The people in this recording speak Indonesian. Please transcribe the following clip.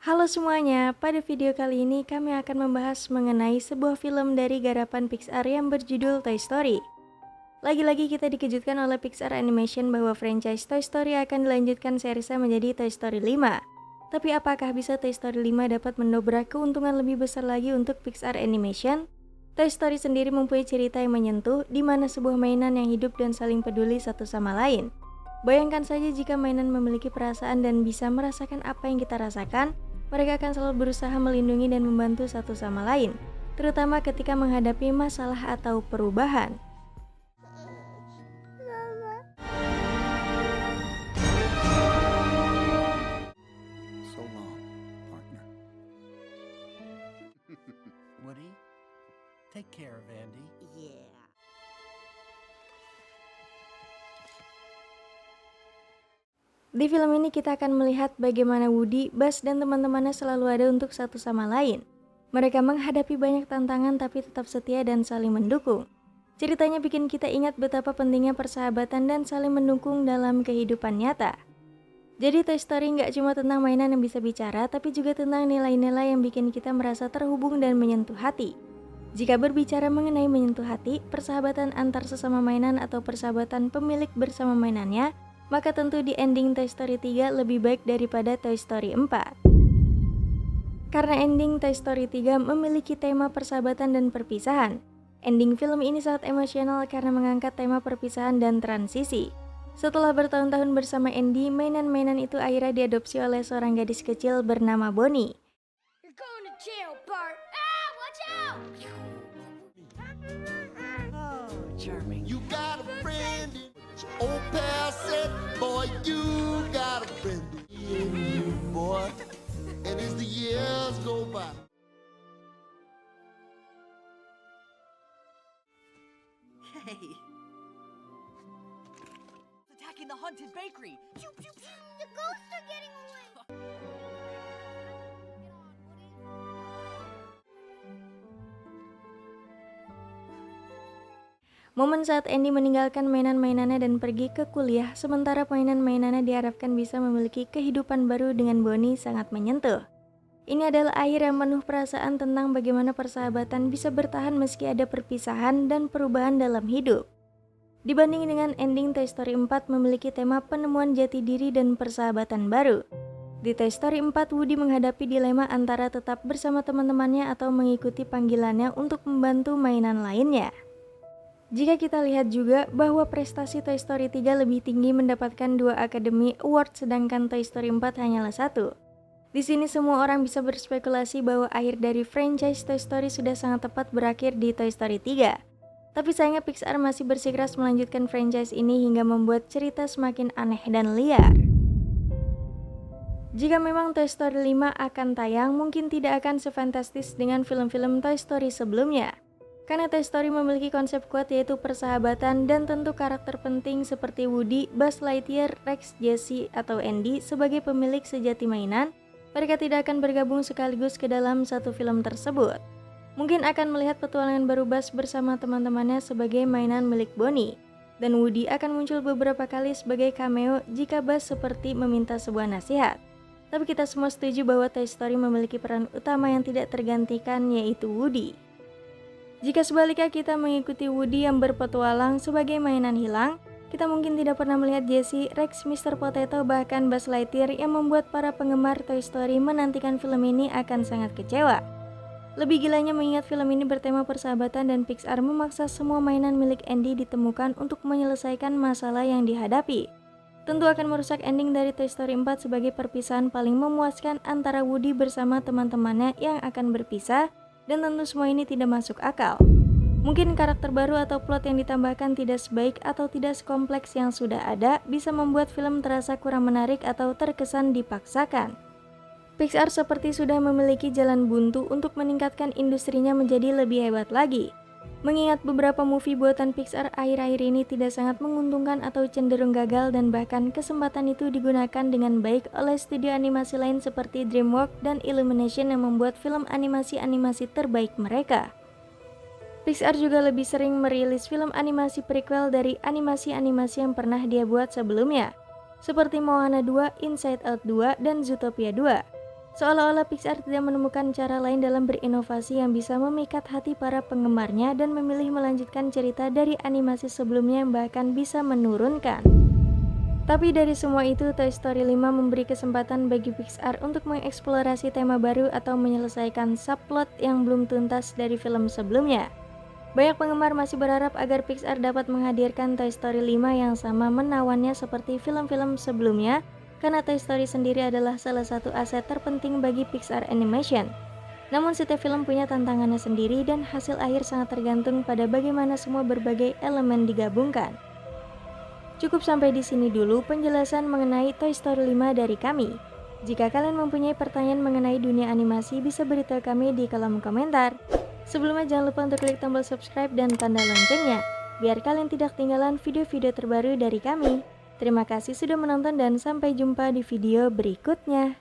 Halo semuanya, pada video kali ini kami akan membahas mengenai sebuah film dari garapan Pixar yang berjudul Toy Story. Lagi-lagi kita dikejutkan oleh Pixar Animation bahwa franchise Toy Story akan dilanjutkan seriesnya menjadi Toy Story 5. Tapi apakah bisa Toy Story 5 dapat mendobrak keuntungan lebih besar lagi untuk Pixar Animation? Toy Story sendiri mempunyai cerita yang menyentuh, di mana sebuah mainan yang hidup dan saling peduli satu sama lain. Bayangkan saja jika mainan memiliki perasaan dan bisa merasakan apa yang kita rasakan, mereka akan selalu berusaha melindungi dan membantu satu sama lain, terutama ketika menghadapi masalah atau perubahan. So long, partner. Woody, take care of Andy. Yeah. Di film ini kita akan melihat bagaimana Woody, Buzz, dan teman-temannya selalu ada untuk satu sama lain. Mereka menghadapi banyak tantangan tapi tetap setia dan saling mendukung. Ceritanya bikin kita ingat betapa pentingnya persahabatan dan saling mendukung dalam kehidupan nyata. Jadi Toy Story nggak cuma tentang mainan yang bisa bicara, tapi juga tentang nilai-nilai yang bikin kita merasa terhubung dan menyentuh hati. Jika berbicara mengenai menyentuh hati, persahabatan antar sesama mainan atau persahabatan pemilik bersama mainannya, maka tentu di ending Toy Story 3 lebih baik daripada Toy Story 4. Karena ending Toy Story 3 memiliki tema persahabatan dan perpisahan. Ending film ini sangat emosional karena mengangkat tema perpisahan dan transisi. Setelah bertahun-tahun bersama Andy, mainan-mainan itu akhirnya diadopsi oleh seorang gadis kecil bernama Bonnie. You're going to jail, Bart. Ah, watch out! Oh, charming. You got a friend in old pal said, boy, you got a friend in you, boy. And as the years go by. Hey. Attacking the haunted bakery. Pew, pew, pew. The ghosts are getting away. Momen saat Andy meninggalkan mainan-mainannya dan pergi ke kuliah, sementara mainan-mainannya diharapkan bisa memiliki kehidupan baru dengan Bonnie sangat menyentuh. Ini adalah akhir yang penuh perasaan tentang bagaimana persahabatan bisa bertahan meski ada perpisahan dan perubahan dalam hidup. Dibanding dengan ending Toy Story 4 memiliki tema penemuan jati diri dan persahabatan baru. Di Toy Story 4, Woody menghadapi dilema antara tetap bersama teman-temannya atau mengikuti panggilannya untuk membantu mainan lainnya. Jika kita lihat juga bahwa prestasi Toy Story 3 lebih tinggi mendapatkan 2 Academy Award sedangkan Toy Story 4 hanyalah 1. Di sini semua orang bisa berspekulasi bahwa akhir dari franchise Toy Story sudah sangat tepat berakhir di Toy Story 3. Tapi sayangnya Pixar masih bersikeras melanjutkan franchise ini hingga membuat cerita semakin aneh dan liar. Jika memang Toy Story 5 akan tayang, mungkin tidak akan sefantastis dengan film-film Toy Story sebelumnya. Karena Toy Story memiliki konsep kuat yaitu persahabatan dan tentu karakter penting seperti Woody, Buzz Lightyear, Rex, Jessie, atau Andy sebagai pemilik sejati mainan, mereka tidak akan bergabung sekaligus ke dalam satu film tersebut. Mungkin akan melihat petualangan baru Buzz bersama teman-temannya sebagai mainan milik Bonnie, dan Woody akan muncul beberapa kali sebagai cameo jika Buzz seperti meminta sebuah nasihat. Tapi kita semua setuju bahwa Toy Story memiliki peran utama yang tidak tergantikan yaitu Woody. Jika sebaliknya kita mengikuti Woody yang berpetualang sebagai mainan hilang, kita mungkin tidak pernah melihat Jessie, Rex, Mr. Potato, bahkan Buzz Lightyear yang membuat para penggemar Toy Story menantikan film ini akan sangat kecewa. Lebih gilanya mengingat film ini bertema persahabatan dan Pixar memaksa semua mainan milik Andy ditemukan untuk menyelesaikan masalah yang dihadapi. Tentu akan merusak ending dari Toy Story 4 sebagai perpisahan paling memuaskan antara Woody bersama teman-temannya yang akan berpisah. Dan tentu semua ini tidak masuk akal. Mungkin karakter baru atau plot yang ditambahkan tidak sebaik atau tidak sekompleks yang sudah ada bisa membuat film terasa kurang menarik atau terkesan dipaksakan. Pixar seperti sudah memiliki jalan buntu untuk meningkatkan industrinya menjadi lebih hebat lagi. Mengingat beberapa movie buatan Pixar akhir-akhir ini tidak sangat menguntungkan atau cenderung gagal dan bahkan kesempatan itu digunakan dengan baik oleh studio animasi lain seperti DreamWorks dan Illumination yang membuat film animasi-animasi terbaik mereka. Pixar juga lebih sering merilis film animasi prequel dari animasi-animasi yang pernah dia buat sebelumnya, seperti Moana 2, Inside Out 2, dan Zootopia 2. Seolah-olah Pixar tidak menemukan cara lain dalam berinovasi yang bisa memikat hati para penggemarnya dan memilih melanjutkan cerita dari animasi sebelumnya yang bahkan bisa menurunkan. Tapi dari semua itu, Toy Story 5 memberi kesempatan bagi Pixar untuk mengeksplorasi tema baru atau menyelesaikan subplot yang belum tuntas dari film sebelumnya. Banyak penggemar masih berharap agar Pixar dapat menghadirkan Toy Story 5 yang sama menawannya seperti film-film sebelumnya, karena Toy Story sendiri adalah salah satu aset terpenting bagi Pixar Animation. Namun setiap film punya tantangannya sendiri dan hasil akhir sangat tergantung pada bagaimana semua berbagai elemen digabungkan. Cukup sampai di sini dulu penjelasan mengenai Toy Story 5 dari kami. Jika kalian mempunyai pertanyaan mengenai dunia animasi, bisa beritahu kami di kolom komentar. Sebelumnya jangan lupa untuk klik tombol subscribe dan tanda loncengnya, biar kalian tidak ketinggalan video-video terbaru dari kami. Terima kasih sudah menonton dan sampai jumpa di video berikutnya.